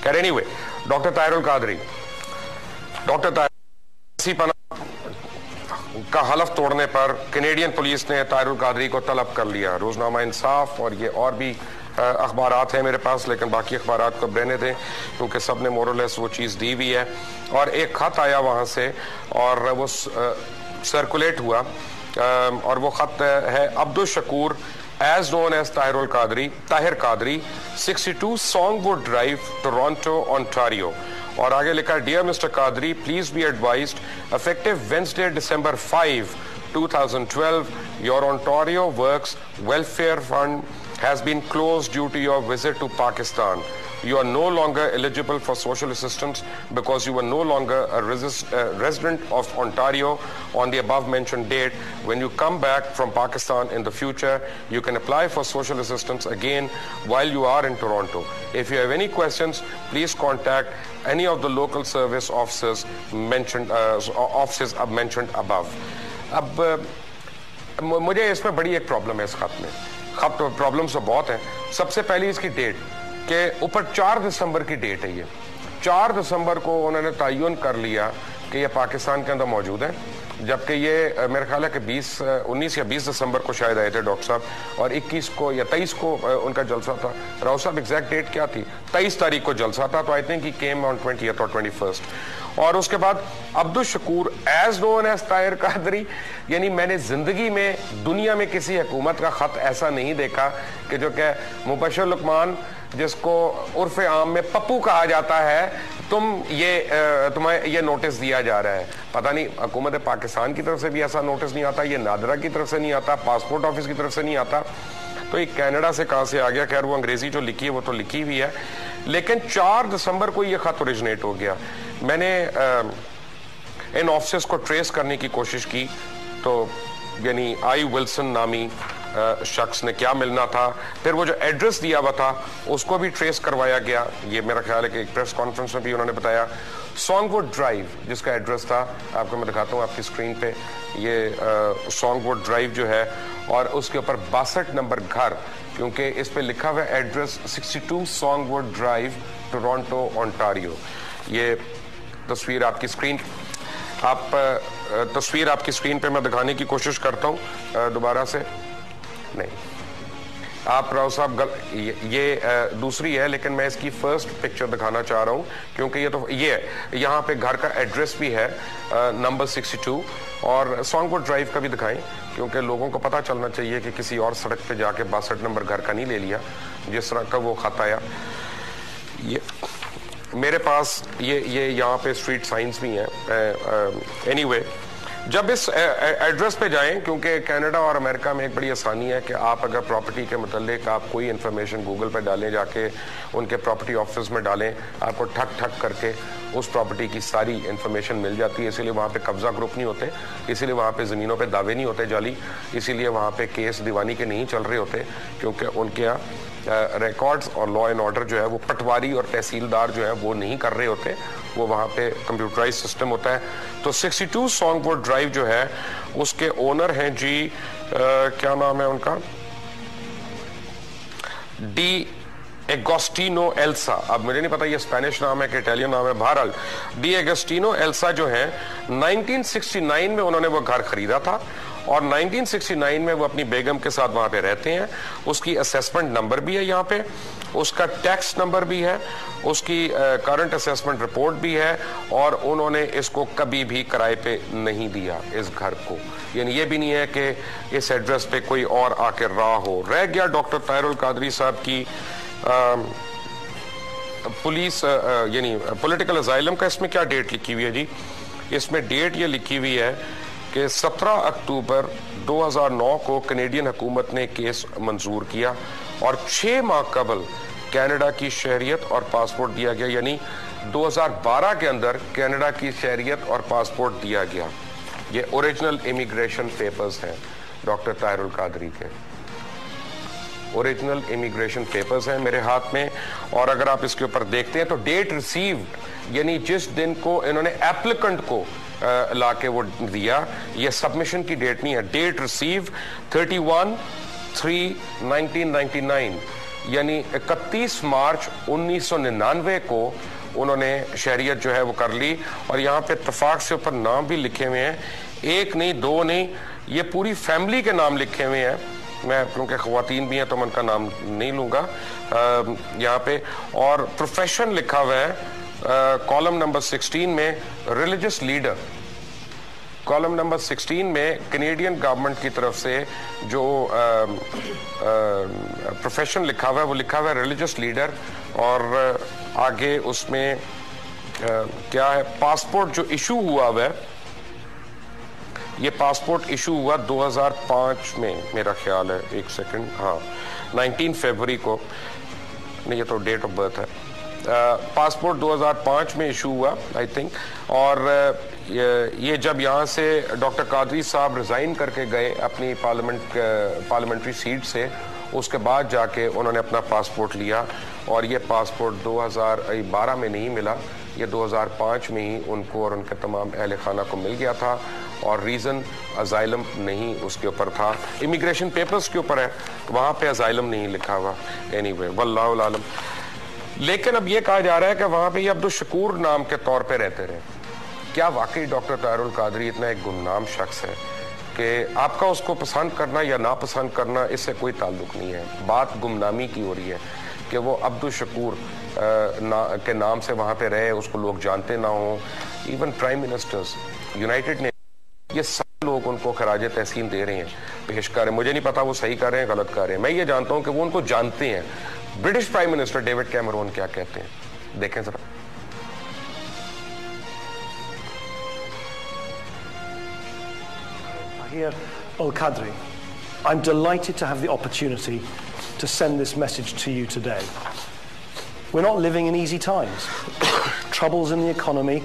खैर anyway, doctor Tahirul Qadri, doctor Tahir का हलफ तोड़ने पर कैनेडियन पुलिस ने ताहिरुल कादरी को तलब कर लिया। रोजनामा इंसाफ और ये और भी अखबारात हैं मेरे पास, लेकिन बाकी अखबारात को रहने दें क्योंकि सब ने मोरलेस वो चीज़ दी हुई है। और एक खत आया वहाँ से और वो सर्कुलेट हुआ और वो खत है Abdul Shakoor as known as Tahir Qadri 62 Songwood Drive, Toronto, Ontario. और आगे लिखा, dear mister Qadri, please be advised effective Wednesday December 5, 2012 your Ontario works welfare fund has been closed due to your visit to Pakistan. You are no longer eligible for social assistance because you were no longer a resident of Ontario on the above mentioned date. When you come back from Pakistan in the future, you can apply for social assistance again while you are in Toronto. If you have any questions, please contact any of the local service officers mentioned above. अब मुझे इसमें बड़ी एक problem है इस खत में। खत प्रॉब्लम्स तो बहुत हैं। सबसे पहली इसकी डेट के ऊपर 4 दिसंबर की डेट है। ये 4 दिसंबर को उन्होंने तयन कर लिया कि ये पाकिस्तान के अंदर मौजूद है, जबकि ये मेरे ख्याल है कि 19 या 20 दिसंबर को शायद आए थे डॉक्टर साहब, और 21 को या 23 को उनका जलसा था। राव साहब एग्जैक्ट डेट क्या थी? 23 तारीख को जलसा था, तो I think he came on 20th और 21st। और उसके बाद Abdul Shakoor as known as Tahir Qadri, यानी मैंने जिंदगी में दुनिया में किसी हुकूमत का खत ऐसा नहीं देखा कि जो कि मुबशर लुकमान, जिसको उर्फ आम में पप्पू कहा जाता है, तुम्हें ये नोटिस दिया जा रहा है। पता नहीं हुकूमत पाकिस्तान की तरफ से भी ऐसा नोटिस नहीं आता, ये नादरा की तरफ से नहीं आता, पासपोर्ट ऑफिस की तरफ से नहीं आता, तो ये कनाडा से कहां से आ गया? खैर वो अंग्रेजी जो लिखी है वो तो लिखी हुई है, लेकिन 4 दिसंबर को ये खत ओरिजिनेट हो गया। मैंने इन ऑफिसर्स को ट्रेस करने की कोशिश की, तो यानी आई विल्सन नामी शख्स ने क्या मिलना था, फिर वो जो एड्रेस दिया हुआ था उसको भी ट्रेस करवाया गया। ये मेरा ख्याल है कि एक प्रेस कॉन्फ्रेंस में भी उन्होंने बताया। सॉन्गवुड ड्राइव जिसका एड्रेस था, आपको मैं दिखाता हूँ आपकी स्क्रीन पे, ये सॉन्गवुड ड्राइव जो है, और उसके ऊपर 62 नंबर घर, क्योंकि इस पे लिखा हुआ एड्रेस 62 सॉन्गवुड ड्राइव, टोरंटो, ओंटारियो। ये तस्वीर आपकी स्क्रीन पे मैं दिखाने की कोशिश करता हूँ दोबारा से। नहीं, आप राव साहब ये दूसरी है, लेकिन मैं इसकी फर्स्ट पिक्चर दिखाना चाह रहा हूँ, क्योंकि ये तो ये यहाँ पे घर का एड्रेस भी है नंबर 62, और सॉन्गवुड ड्राइव का भी दिखाएं, क्योंकि लोगों को पता चलना चाहिए कि किसी और सड़क पे जाके 62 नंबर घर का नहीं ले लिया जिस तरह का वो खत आया। ये मेरे पास ये यहाँ पे स्ट्रीट साइंस भी हैं। एनीवे, जब इस एड्रेस पे जाएं, क्योंकि कनाडा और अमेरिका में एक बड़ी आसानी है कि आप अगर प्रॉपर्टी के मुतालिक आप कोई इन्फॉर्मेशन गूगल पे डालें, जाके उनके प्रॉपर्टी ऑफिस में डालें, आपको ठक ठक करके उस प्रॉपर्टी की सारी इन्फॉर्मेशन मिल जाती है। इसीलिए वहाँ पे कब्जा ग्रुप नहीं होते, इसीलिए वहाँ पे ज़मीनों पे दावे नहीं होते जाली, इसीलिए वहाँ पे केस दीवानी के नहीं चल रहे होते, क्योंकि उनके यहाँ रिकॉर्ड्स और लॉ एंड ऑर्डर जो है वो पटवारी और तहसीलदार जो है वो नहीं कर रहे होते, वो वहाँ पे कंप्यूटराइज सिस्टम होता है। तो 62 सॉन्गवुड ड्राइव जो है उसके ओनर हैं जी क्या नाम है उनका, डी एगोस्टिनो एल्सा। अब मुझे नहीं पता ये स्पेनिश नाम है कि इटालियन नाम है, बहरहाल डी एगोस्टिनो एल्सा जो है 1969 में उन्होंने वो घर खरीदा था, और 1969 में वो अपनी बेगम के साथ वहां पे रहते हैं। उसकी असेसमेंट नंबर भी है यहाँ पे, उसका टैक्स नंबर भी है, उसकी करंट असेसमेंट रिपोर्ट भी है, और उन्होंने इसको कभी भी किराए पे नहीं दिया इस घर को। यानी ये भी नहीं है कि इस एड्रेस पे कोई और आके रह गया। डॉक्टर ताहिरुल कादरी साहब की पुलिस यानी पॉलिटिकल असाइलम का इसमें क्या डेट लिखी हुई है जी? इसमें डेट ये लिखी हुई है कि 17 अक्टूबर 2009 को कैनेडियन हुकूमत ने केस मंजूर किया, और 6 माह कबल कनाडा की शहरियत और पासपोर्ट दिया गया, यानी 2012 के अंदर कनाडा की शहरियत और पासपोर्ट दिया गया। ये ओरिजिनल इमिग्रेशन पेपर्स हैं डॉक्टर ताहिरुल कादरी के, ओरिजिनल इमिग्रेशन पेपर्स हैं मेरे हाथ में। और अगर आप इसके ऊपर देखते हैं तो डेट रिसीव्ड, यानी जिस दिन को इन्होंने एप्लीकेंट को लाके वो दिया, ये सबमिशन की डेट नहीं है, डेट रिसीव 31/3/1999, यानी 31 मार्च 1999 को उन्होंने शहरियत जो है वो कर ली। और यहाँ पे इत्तेफाक से ऊपर नाम भी लिखे हुए हैं, एक नहीं दो नहीं, ये पूरी फैमिली के नाम लिखे हुए हैं। मैं क्योंकि ख़वातीन भी हैं तो मैं उनका नाम नहीं लूँगा यहाँ पे। और प्रोफेशन लिखा हुआ है कॉलम नंबर 16 में रिलीजियस लीडर। कॉलम नंबर 16 में कैनेडियन गवर्नमेंट की तरफ से जो प्रोफेशन लिखा हुआ है वो लिखा हुआ है रिलीजियस लीडर। और आगे उसमें क्या है, पासपोर्ट जो इशू हुआ हुआ है, ये पासपोर्ट इशू हुआ 2005 में मेरा ख्याल है, एक सेकंड, हाँ 19 फरवरी को, नहीं ये तो डेट ऑफ बर्थ है। पासपोर्ट 2005 में इशू हुआ आई थिंक। और ये जब यहाँ से डॉक्टर कादरी साहब रिजाइन करके गए अपनी पार्लियामेंट्री सीट से, उसके बाद जाके उन्होंने अपना पासपोर्ट लिया। और ये पासपोर्ट 2012 में नहीं मिला, ये 2005 में ही उनको और उनके तमाम अहल खाना को मिल गया था। और रीज़न अजाइलम नहीं उसके ऊपर था, इमिग्रेशन पेपर्स के ऊपर है, वहाँ पे अजाइलम नहीं लिखा हुआ। एनीवे वल्लाहुल आलम। लेकिन अब ये कहा जा रहा है कि वहाँ पे ये अब्दुल शकूर नाम के तौर पे रहते रहे। क्या वाकई डॉक्टर ताहिरुल कादरी इतना एक गुमनाम शख्स है कि आपका उसको पसंद करना या नापसंद करना इससे कोई ताल्लुक नहीं है? बात गुमनामी की हो रही है कि वो अब्दुल शकूर के नाम से वहाँ पे रहे, उसको लोग जानते ना हो। इवन प्राइम मिनिस्टर्स यूनाइटेड ने, ये सब लोग उनको खराज तहसीन दे रहे हैं, पेश कर रहे हैं। मुझे नहीं पता वो सही कर रहे हैं गलत कर रहे हैं, मैं ये जानता हूं कि वो उनको जानते हैं। British prime minister David Cameron क्या कहते हैं, देखें जरा। Tahir Al-Qadri, I'm delighted to have the opportunity to send this message to you today. We're not living in easy times. Troubles in the economy,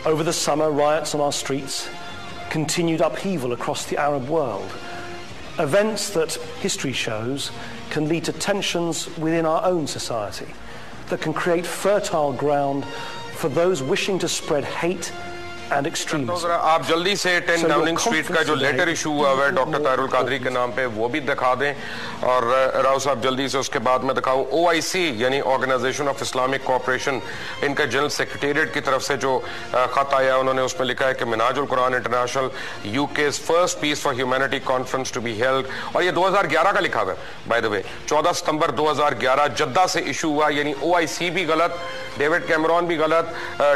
over the summer riots on our streets, continued upheaval across the Arab world. Events that history shows can lead to tensions within our own society that can create fertile ground for those wishing to spread hate and extremism. आप जल्दी से 10 Downing street का जो letter issue हुआ है doctor Tahirul Qadri के नाम पे वो भी दिखा दें। और राव साहब जल्दी से उसके बाद मैं दिखाऊं OIC यानी ऑर्गेनाइजेशन ऑफ इस्लामिक कोऑपरेशन, इनका जनरल सेक्रेटेरिएट की तरफ से जो खत आया, उन्होंने उसमें लिखा है कि Minhajul Quran international UK's first peace for humanity conference to be held. और ये 2011 का लिखा हुआ है बाय द वे, 14 सितंबर 2011 जद्दा से इशू हुआ। यानी OIC भी गलत, डेविड कैमरॉन भी गलत,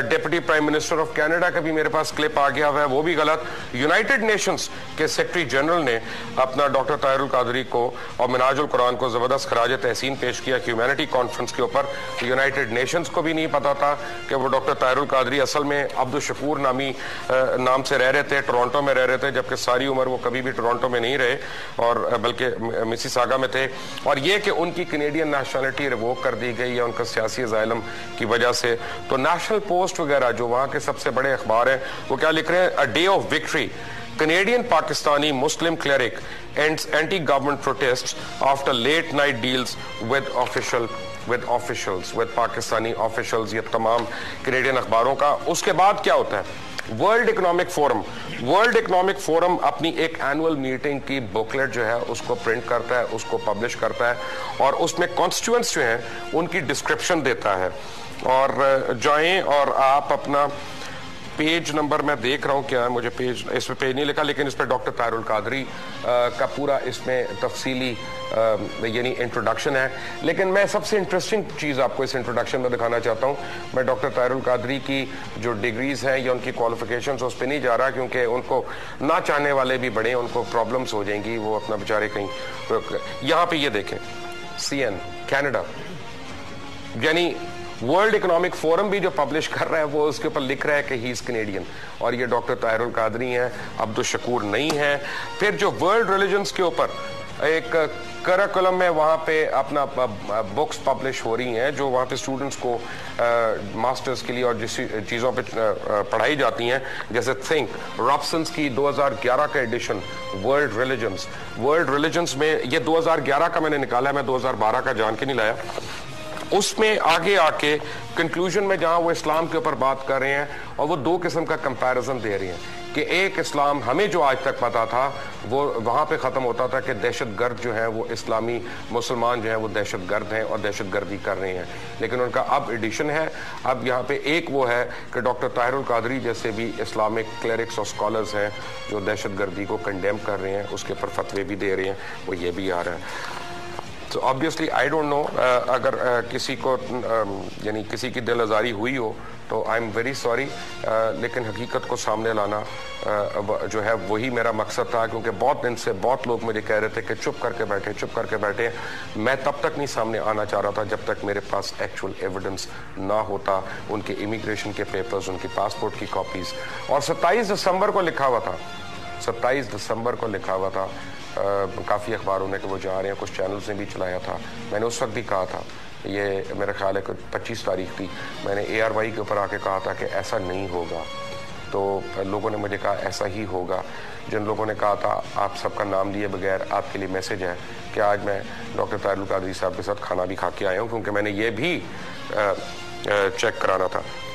deputy prime minister of Canada का भी मेरे पास क्लिप आ गया हुआ है, वो भी गलत। यूनाइटेड नेशंस के सेक्रेटरी जनरल ने अपना डॉक्टर ताहिरुल कादरी को और मिनाजुल कुरान को जबरदस्त खराज तहसीन पेश किया ह्यूमैनिटी कॉन्फ्रेंस के ऊपर। यूनाइटेड नेशंस को भी नहीं पता था कि वो डॉक्टर ताहिरुल कादरी असल में अब्दुल शकूर नाम से रह रहे थे, टोरंटो में रह रहे थे, जबकि सारी उम्र वो कभी भी टोरंटो में नहीं रहे और बल्कि मिसिसागा में थे। और ये कि उनकी कैनेडियन नेशनलिटी रिवोक कर दी गई है उनका सियासी अजाइलम की वजह से। तो नेशनल पोस्ट वगैरह जो वहाँ के सबसे बड़े अखबार हैं वो क्या लिख रहे हैं, a day of victory, Canadian Pakistani Muslim cleric ends anti-government protests after late night deals with officials, with Pakistani officials। ये तमाम कैनेडियन अखबारों का। उसके बाद क्या होता है, वर्ल्ड इकोनॉमिक फोरम अपनी एक एनुअल मीटिंग की बुकलेट जो है उसको प्रिंट करता है, उसको पब्लिश करता है और उसमें कॉन्स्टिट्यूएंट्स जो हैं उनकी डिस्क्रिप्शन देता है। और जाएं और आप अपना पेज नंबर, मैं देख रहा हूँ क्या है, मुझे पेज, इसमें पेज नहीं लिखा, लेकिन इस पर डॉक्टर ताहिरुल कादरी का पूरा इसमें तफसीली यानी इंट्रोडक्शन है। लेकिन मैं सबसे इंटरेस्टिंग चीज़ आपको इस इंट्रोडक्शन में दिखाना चाहता हूँ। मैं डॉक्टर ताहिरुल कादरी की जो डिग्रीज हैं या उनकी क्वालिफिकेशंस उस पर नहीं जा रहा, क्योंकि उनको ना चाहने वाले भी बड़े, उनको प्रॉब्लम्स हो जाएंगी, वो अपना बेचारे कहीं। यहाँ पे ये देखें, CN कनाडा, यानी वर्ल्ड इकोनॉमिक फोरम भी जो पब्लिश कर रहा है वो उसके ऊपर लिख रहा है कि ही इज कैनेडियन, और ये डॉक्टर ताहिरुल कादरी हैं, अब्दुल शकूर नहीं है। फिर जो वर्ल्ड रिलीजन्स के ऊपर एक करिकुलम में वहाँ पे अपना बुक्स पब्लिश हो रही हैं जो वहाँ पे स्टूडेंट्स को मास्टर्स के लिए और जिस चीज़ों पे पढ़ाई जाती हैं, जैसे थिंक रॉबसन्स की 2011 का एडिशन वर्ल्ड रिलीजन्स में, ये 2011 का मैंने निकाला है, मैं 2012 का जान के नहीं लाया। उसमें आगे आके कंक्लूजन में जहां वो इस्लाम के ऊपर बात कर रहे हैं और वो दो किस्म का कंपैरिजन दे रही हैं कि एक इस्लाम हमें जो आज तक पता था वो वहां पे ख़त्म होता था कि दहशतगर्द जो है वो इस्लामी मुसलमान जो है वो दहशतगर्द हैं और दहशतगर्दी कर रहे हैं, लेकिन उनका अब एडिशन है। अब यहाँ पे एक वो है कि डॉक्टर ताहिरुल कादरी जैसे भी इस्लामिक क्लेरिक्स और स्कॉलर्स हैं जो दहशतगर्दी को कंडेम कर रहे हैं, उसके ऊपर फतवे भी दे रहे हैं, वो ये भी आ रहा है। तो ऑब्वियसली आई डोंट नो, अगर किसी को यानी किसी की दिल आज़ारी हुई हो तो आई एम वेरी सॉरी, लेकिन हकीकत को सामने लाना जो है वही मेरा मकसद था, क्योंकि बहुत दिन से बहुत लोग मुझे कह रहे थे कि चुप करके बैठे। मैं तब तक नहीं सामने आना चाह रहा था जब तक मेरे पास एक्चुअल एविडेंस ना होता, उनके इमिग्रेशन के पेपर्स, उनकी पासपोर्ट की कॉपीज। और 27 दिसंबर को लिखा हुआ था, 27 दिसंबर को लिखा हुआ था काफ़ी अखबारों ने कि वो जा रहे हैं, कुछ चैनल्स ने भी चलाया था। मैंने उस वक्त भी कहा था, ये मेरा ख्याल है कि 25 तारीख थी, मैंने ARY के ऊपर आके कहा था कि ऐसा नहीं होगा। तो लोगों ने मुझे कहा ऐसा ही होगा। जिन लोगों ने कहा था आप सबका नाम लिए बगैर आपके लिए मैसेज है कि आज मैं डॉक्टर ताहिरुल कादरी साहब के साथ खाना भी खा के आया हूँ, क्योंकि मैंने ये भी चेक कराना था।